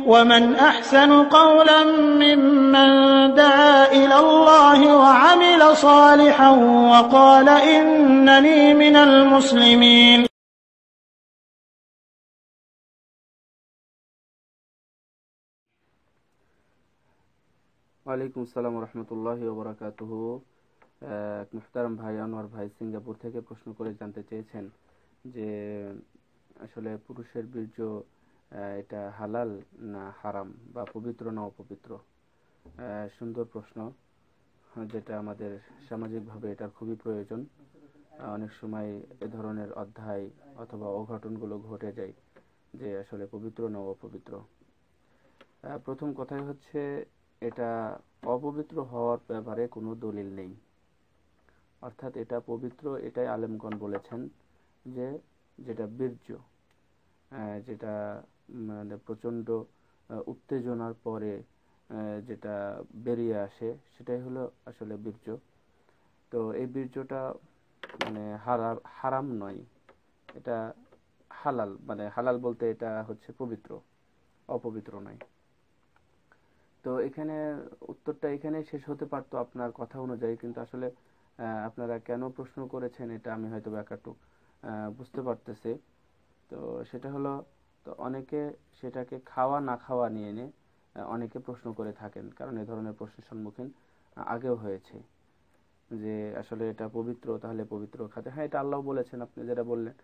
ومن أحسن قولا ممن دعا إلى الله وعمل صالحا وقال إنني من المسلمين. ওয়ালাইকুম আসসালাম রহমতুল্লাহি ওয়া বারাকাতুহু। এক মুহতারাম ভাই আনোয়ার ভাই সিঙ্গাপুর থেকে প্রশ্ন করে জানতে চেয়েছেন যে আসলে পুরুষের বীর্য এটা হালাল না হারাম, বা পবিত্র না অপবিত্র। সুন্দর প্রশ্ন, যেটা আমাদের সামাজিকভাবে এটার খুবই প্রয়োজন। অনেক সময় এ ধরনের অধ্যায় অথবা অঘটনগুলো ঘটে যায় যে আসলে পবিত্র না অপবিত্র। প্রথম কথাই হচ্ছে, এটা অপবিত্র হওয়ার ব্যাপারে কোনো দলিল নেই, অর্থাৎ এটা পবিত্র এটাই আলেমগণ বলেছেন। যে যেটা বীর্য, যেটা মানে প্রচণ্ড উত্তেজনার পরে যেটা বেরিয়ে আসে, সেটাই হলো আসলে বীর্য। তো এই বীর্যটা মানে হারাম নয়, এটা হালাল। মানে হালাল বলতে এটা হচ্ছে পবিত্র, অপবিত্র নয়। তো এখানে উত্তরটা এখানে শেষ হতে পারতো আপনার কথা অনুযায়ী, কিন্তু আসলে আপনারা কেন প্রশ্ন করেছেন এটা আমি হয়তো একটু বুঝতে পারতেছি। তো সেটা হলো, তো অনেকে সেটাকে খাওয়া না খাওয়া নিয়ে অনেকে প্রশ্ন করে থাকেন, কারণ এ ধরনের প্রশ্নের সম্মুখীন আগেও হয়েছে যে আসলে এটা পবিত্র, তাহলে পবিত্র খাতে। হ্যাঁ, এটা আল্লাহ বলেছেন, আপনি যেটা বললেন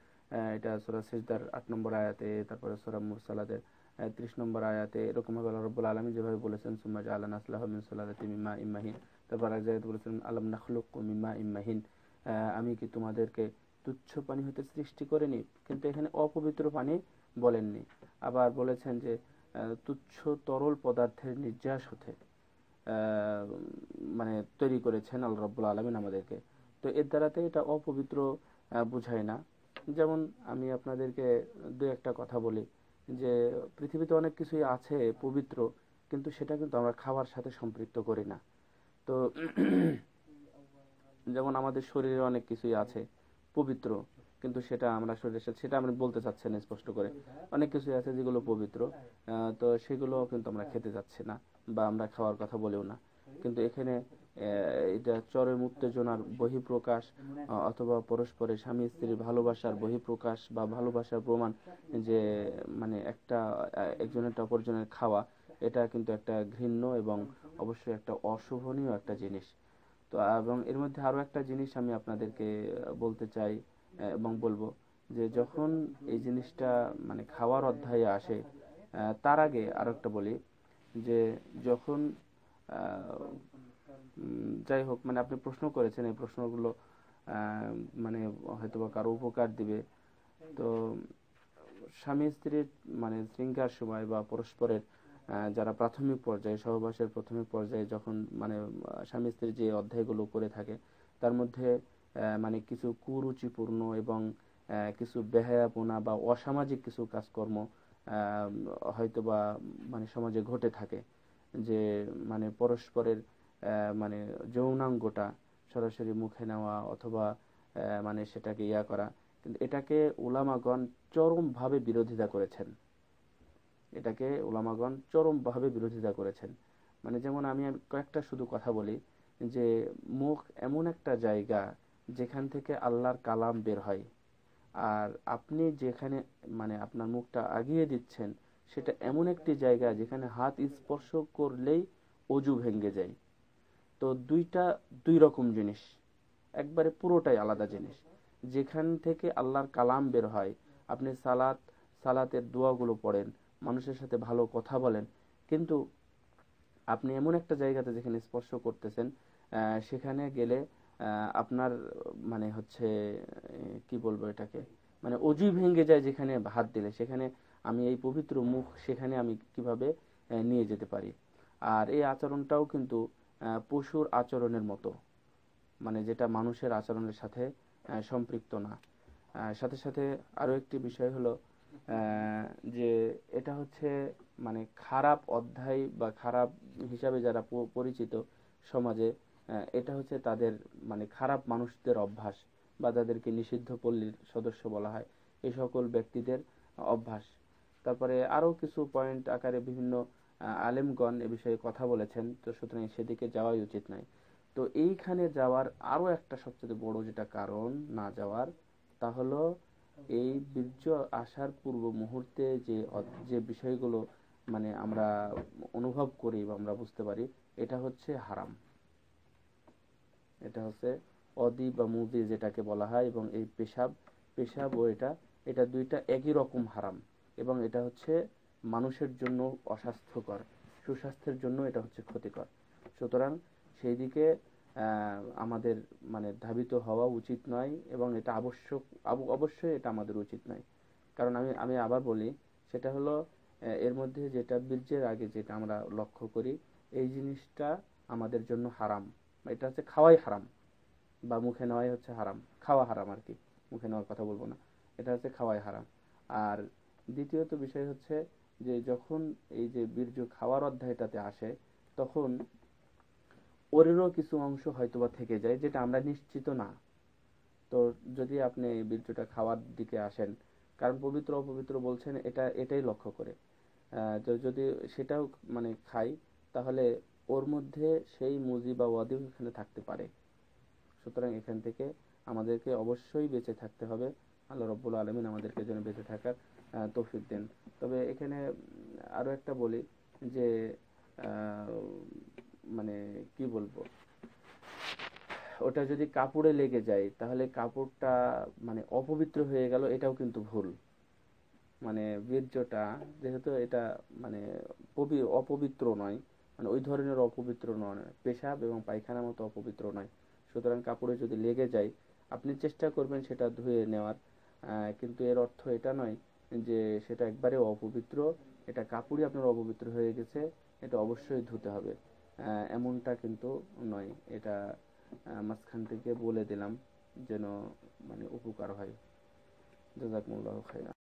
এটা সূরা সিজদার 8 নম্বর আয়াতে, তারপরে সূরা মুরসালাতের 30 নম্বর আয়াতে এরকম ভাবে আল্লাহ রাব্বুল আলামিন যেভাবে বলেছেন সুম্মা জাআলনা আসলাহু মিন সুলালাতি মিম্মা ইম্মাহিন, তারপর এক জায়গায় বলেছেন আলাম নাখলুকুকুম মিম্মা ইম্মাহিন, আমি কি তোমাদেরকে তুচ্ছ পানি হতে সৃষ্টি করিনি। কিন্তু এখানে অপবিত্র পানি বলেননি। আবার বলেছেন যে তুচ্ছ তরল পদার্থের নির্যাস হতে মানে তৈরি করেছেন আল্লাহ রাব্বুল আলামিন আমাদেরকে। তো এর দ্বারাতে এটা অপবিত্র বুঝায় না। যেমন আমি আপনাদেরকে দু একটা কথা বলি যে পৃথিবীতে অনেক কিছুই আছে পবিত্র, কিন্তু সেটা কিন্তু আমরা খাওয়ার সাথে সম্পৃক্ত করি না। তো যেমন আমাদের শরীরে অনেক কিছুই আছে পবিত্র, কিন্তু সেটা আমরা শরীরের সাথে, সেটা আমরা বলতে চাচ্ছি না স্পষ্ট করে। অনেক কিছুই আছে যেগুলো পবিত্র, তো সেগুলো কিন্তু আমরা খেতে যাচ্ছি না বা আমরা খাওয়ার কথা বলেও না। কিন্তু এখানে এটা চরম উত্তেজনার বহিঃপ্রকাশ, অথবা পরস্পরের স্বামী স্ত্রীর ভালোবাসার বহিঃপ্রকাশ বা ভালোবাসার প্রমাণ, যে মানে একজনের অপরজনের খাওয়া, এটা কিন্তু একটা ঘৃণ্য এবং অবশ্যই একটা অশোভনীয় একটা জিনিস। তো এবং এর মধ্যে আরো একটা জিনিস আমি আপনাদেরকে বলতে চাই এবং বলবো, যে যখন এই জিনিসটা মানে খাওয়ার অধ্যায়ে আসে, তার আগে আরো একটা বলি, যে যখন যাই হোক, মানে আপনি প্রশ্ন করেছেন, এই প্রশ্নগুলো মানে হয়তোবা কারো উপকার দিবে। তো স্বামী স্ত্রীর মানে শৃঙ্গার সময় বা পরস্পরের যারা প্রাথমিক পর্যায়ে, সহবাসের প্রাথমিক পর্যায়ে যখন মানে স্বামী স্ত্রী যে অধ্যায়গুলো করে থাকে, তার মধ্যে মানে কিছু কুরুচিপূর্ণ এবং কিছু বেহায়াপনা বা অসামাজিক কিছু কাজকর্ম হয়তোবা মানে সমাজে ঘটে থাকে, যে মানে পরস্পরের মানে যৌনাঙ্গটা সরাসরি মুখে নেওয়া অথবা মানে সেটাকে করা। কিন্তু এটাকে উলামাগণ চরমভাবে বিরোধিতা করেছেন। এটাকে উলামাগণ চরমভাবে বিরোধিতা করেছেন। মানে যেমন আমি কয়েকটা শুধু কথা বলি, যে মুখ এমন একটা জায়গা যেখান থেকে আল্লাহর কালাম বের হয়, আর আপনি যেখানে মানে আপনার মুখটা আগিয়ে দিচ্ছেন, সেটা এমন একটি জায়গা যেখানে হাত স্পর্শ করলেই অজু ভেঙে যায়। তো দুইটা দুই রকম জিনিস, একবারে পুরোটাই আলাদা জিনিস। যেখান থেকে আল্লাহর কালাম বের হয়, আপনি সালাতের দোয়াগুলো পড়েন, মানুষের সাথে ভালো কথা বলেন, কিন্তু আপনি এমন একটা জায়গাতে যেখানে স্পর্শ করতেছেন, সেখানে গেলে আপনার মানে হচ্ছে কি বলবো এটাকে, মানে অজু ভেঙে যায় যেখানে হাত দিলে। সেখানে আমি এই পবিত্র মুখ সেখানে আমি কিভাবে নিয়ে যেতে পারি। আর এই আচরণটাও কিন্তু পশুর আচরণের মতো, মানে যেটা মানুষের আচরণের সাথে সম্পৃক্ত না। সাথে সাথে আরো একটি বিষয় হলো যে এটা হচ্ছে মানে খারাপ অধ্যায় বা খারাপ হিসাবে যারা পরিচিত সমাজে, এটা হচ্ছে তাদের মানে খারাপ মানুষদের অভ্যাস, বা তাদেরকে নিষিদ্ধ পল্লীর সদস্য বলা হয়, এই সকল ব্যক্তিদের অভ্যাস। তারপরে আরো কিছু পয়েন্ট আকারে বিভিন্ন আলেমগণ এ বিষয়ে কথা বলেছেন, তো সুতরাং সেদিকে যাওয়াই উচিত নয়। তো এইখানে যাওয়ার আরো একটা সবচেয়ে বড় যেটা কারণ না যাওয়ার, তা হলো এই বীর্য আসার পূর্ব মুহূর্তে যে বিষয়গুলো মানে আমরা অনুভব করি বা আমরা বুঝতে পারি, এটা হচ্ছে হারাম। এটা হচ্ছে অদি বা মুদি যেটাকে বলা হয়, এবং এই পেশাব ও এটা দুইটা একই রকম হারাম, এবং এটা হচ্ছে মানুষের জন্য অস্বাস্থ্যকর, সুস্বাস্থ্যের জন্য এটা হচ্ছে ক্ষতিকর। সুতরাং সেই দিকে আমাদের মানে ধাবিত হওয়া উচিত নয়, এবং এটা অবশ্যই এটা আমাদের উচিত নয়। কারণ আমি আবার বলি, সেটা হলো এর মধ্যে যেটা বীর্যের আগে যেটা আমরা লক্ষ্য করি, এই জিনিসটা আমাদের জন্য হারাম। এটা হচ্ছে খাওয়াই হারাম, বা মুখে নেওয়াই হচ্ছে হারাম, খাওয়া হারাম আর কি, মুখে নেওয়ার কথা বলবো না, এটা হচ্ছে খাওয়াই হারাম। আর দ্বিতীয়ত বিষয় হচ্ছে যে যখন এই যে বীর্য খাওয়ার অধ্যায়টাতে আসে, তখন ওরেরও কিছু অংশ হয়তোবা থেকে যায় যেটা আমরা নিশ্চিত না। তো যদি আপনি এই বীর্যটা খাওয়ার দিকে আসেন, কারণ পবিত্র অপবিত্র বলছেন এটাই লক্ষ্য করে, যদি সেটাও মানে খাই, তাহলে ওর মধ্যে সেই মুজি বা ওয়াদি এখানে থাকতে পারে। সুতরাং এখান থেকে আমাদেরকে অবশ্যই বেঁচে থাকতে হবে। আল্লাহ রাব্বুল আলামিন আমাদেরকে যেন বেঁচে থাকার তৌফিক দেন। তবে এখানে আরো একটা বলি যে মানে কি বলবো, ওটা যদি কাপড়ে লেগে যায় তাহলে কাপড়টা মানে অপবিত্র হয়ে গেল, এটাও কিন্তু ভুল। মানে বীর্যটা যেহেতু এটা মানে অপবিত্র নয়, মানে ওই ধরনের অপবিত্র নয়, পেশাব এবং পায়খানার মতো অপবিত্র নয়। সুতরাং কাপড়ে যদি লেগে যায়, আপনি চেষ্টা করবেন সেটা ধুয়ে নেওয়ার, কিন্তু এর অর্থ এটা নয় যে সেটা একবারে অপবিত্র, এটা কাপড়ই আপনার অপবিত্র হয়ে গেছে, এটা অবশ্যই ধুতে হবে, এমনটা কিন্তু নয়। এটা মাঝখান থেকে বলে দিলাম যেন মানে উপকার হয়। জাযাকুমুল্লাহু খাইরান।